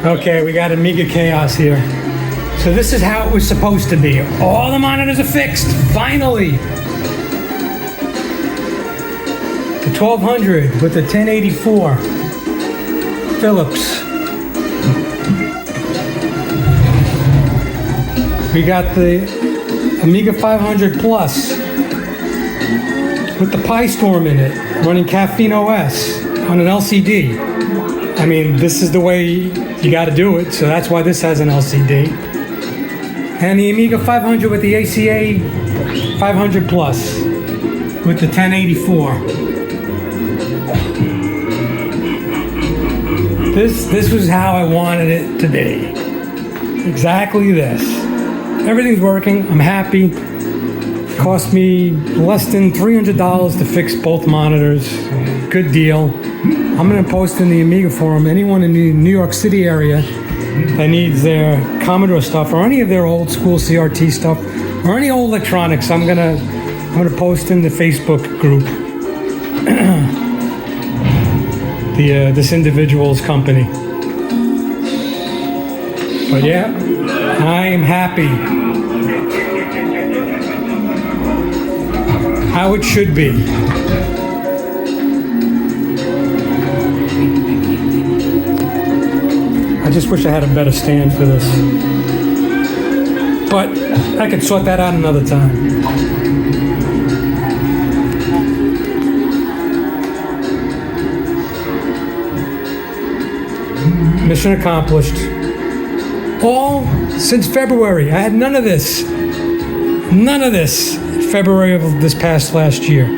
Okay, we got Amiga chaos here. So this is how it was supposed to be. All the monitors are fixed, finally. The 1200 with the 1084 Philips. We got the Amiga 500 Plus with the Pi Storm in it, running Caffeine OS on an LCD. I mean, this is the way you got to do it, so that's why this has an LCD. And the Amiga 500 with the ACA 500 Plus with the 1084. This was how I wanted it to be. Exactly this. Everything's working. I'm happy. It cost me less than $300 to fix both monitors. Good deal. I'm going to post in the Amiga forum, anyone in the New York City area that needs their Commodore stuff or any of their old school CRT stuff or any old electronics. I'm gonna post in the Facebook group this individual's company. But yeah, I am happy. How it should be. I just wish I had a better stand for this. But I could sort that out another time. Mission accomplished. All since February. I had none of this. None of this. February of last year.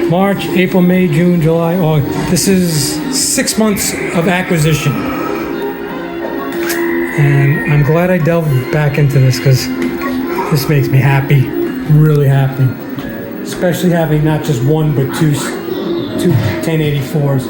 March, April, May, June, July, August. This is 6 months of acquisition. And I'm glad I delved back into this because this makes me happy, really happy. Especially having not just one but two 1084s.